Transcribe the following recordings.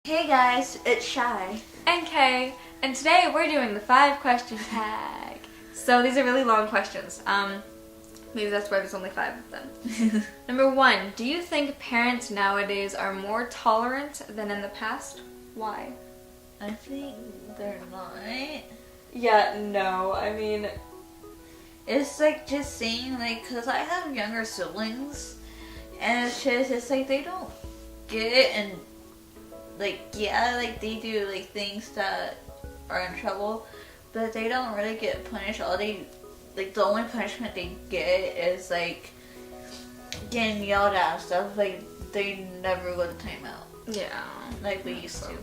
Hey guys, it's Shy. And Kay, and today we're doing the 5-question tag. So these are really long questions. Maybe that's why there's only 5 of them. Number 1, do you think parents nowadays are more tolerant than in the past? Why? I think they're not. Yeah, no, I mean... It's like just saying, like, because I have younger siblings, and it's like they don't get it, and like, yeah, like they do like things that are in trouble, but they don't really get punished. The only punishment they get is like getting yelled at and stuff. Like they never go to timeout. Yeah. Like we used to.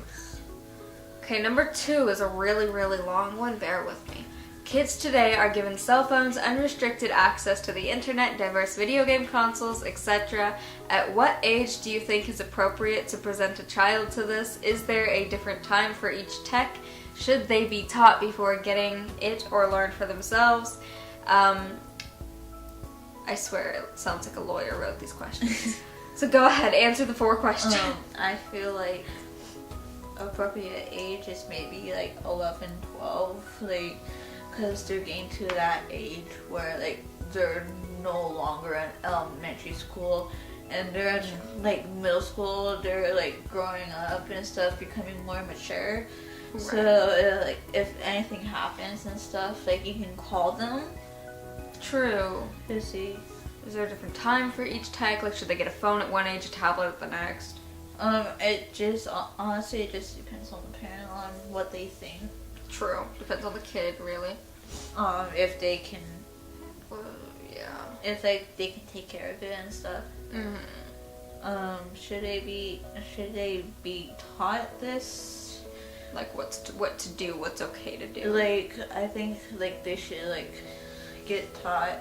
Okay, number 2 is a really, really long one. Bear with me. Kids today are given cell phones, unrestricted access to the internet, diverse video game consoles, etc. At what age do you think is appropriate to present a child to this? Is there a different time for each tech? Should they be taught before getting it or learn for themselves? I swear it sounds like a lawyer wrote these questions. So go ahead, answer the 4 questions. I feel like appropriate age is maybe like 11, 12, like, because they're getting to that age where like they're no longer in elementary school and they're in like middle school. They're like growing up and stuff, becoming more mature. Right. So like if anything happens and stuff, like you can call them. True. To see. Is there a different time for each tech? Like, should they get a phone at one age, a tablet at the next? It just honestly it just depends on the parent on what they think. True. Depends on the kid, really. If they can. Yeah. If like they can take care of it and stuff. Mm-hmm. Should they be taught this? Like what to do, what's okay to do. Like I think like they should like get taught,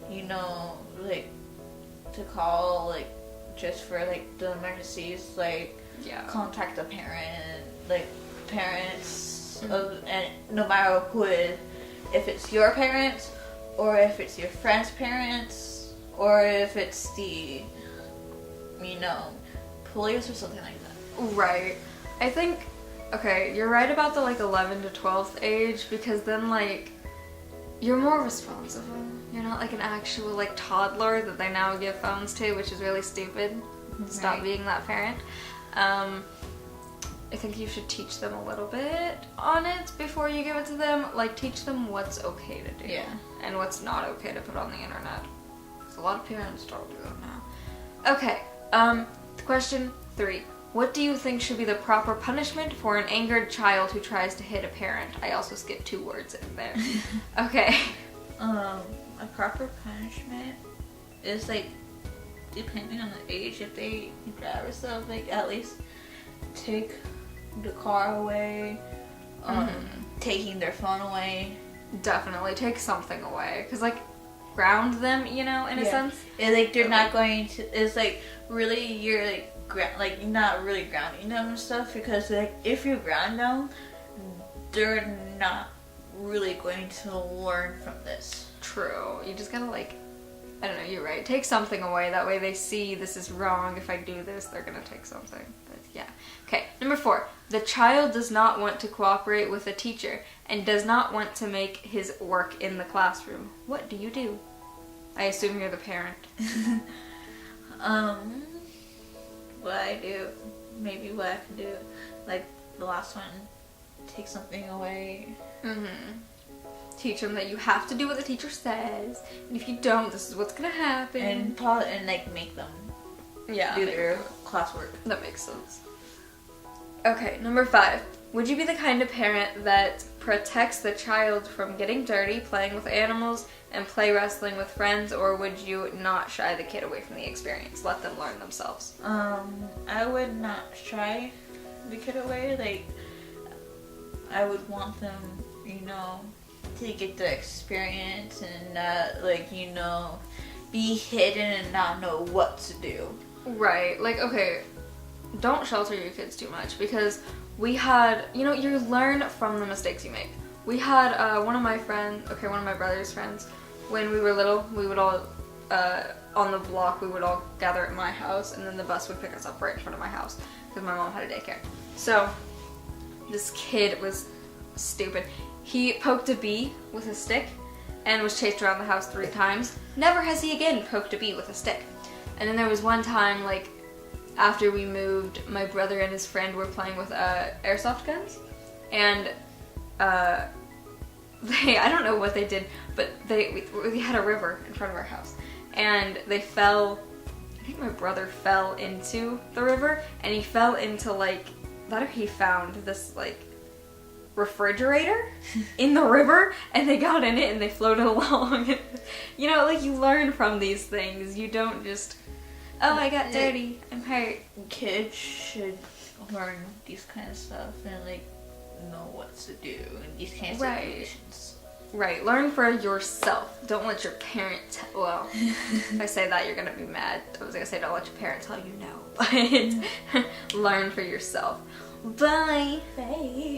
you know, like to call like just for like the emergencies, like contact the parent, like parents of, and no matter who it is, if it's your parents or if it's your friend's parents or if it's the, you know, police or something like that. Right. I think, okay, you're right about the like 11 to 12th age, because then like you're more responsible. You're not like an actual like toddler that they now give phones to, which is really stupid. Right. Stop being that parent. I think you should teach them a little bit on it before you give it to them. Like, teach them what's okay to do. Yeah. And what's not okay to put on the internet. Because a lot of parents don't do that now. Okay, question 3. What do you think should be the proper punishment for an angered child who tries to hit a parent? I also skipped 2 words in there. Okay. A proper punishment is, like, depending on the age, if they grab or stuff, like, at least take the car away, taking their phone away. Definitely take something away, because like ground them, you know, in a sense. Yeah, like they're not going to. It's like really you're like not really grounding them and stuff, because like if you ground them, they're not really going to learn from this. True. You just gotta like, I don't know. You're right. Take something away. That way they see this is wrong. If I do this, they're gonna take something. But yeah. Okay. Number 4. The child does not want to cooperate with a teacher and does not want to make his work in the classroom. What do you do? I assume you're the parent. What I do, maybe what I can do, like the last one, take something away. Teach them that you have to do what the teacher says, and if you don't, this is what's gonna happen. And like make them do their classwork. That makes sense. Okay, number 5. Would you be the kind of parent that protects the child from getting dirty, playing with animals, and play wrestling with friends, or would you not shy the kid away from the experience? Let them learn themselves. I would not shy the kid away. Like, I would want them, you know, to get the experience and not, like, you know, be hidden and not know what to do. Right. Like, okay, don't shelter your kids too much, because we had, you know, you learn from the mistakes you make. We had one of my brother's friends, when we were little, we would all, on the block, we would all gather at my house, and then the bus would pick us up right in front of my house, because my mom had a daycare. So, this kid was stupid. He poked a bee with a stick and was chased around the house 3 times. Never has he again poked a bee with a stick. And then there was one time, like, after we moved, my brother and his friend were playing with airsoft guns. And I don't know what they did, but we had a river in front of our house. And they fell, I think my brother fell into the river, and he fell into, like, he found this, like, refrigerator in the river, and they got in it and they floated along. You know, like, you learn from these things. You don't just, oh, I got dirty, I'm hurt. Kids should learn these kind of stuff and, like, know what to do in these kind of situations. Right, learn for yourself. Don't let your parents, well, if I say that, you're gonna be mad. I was gonna say don't let your parents tell you no, but learn for yourself. Bye. Bye.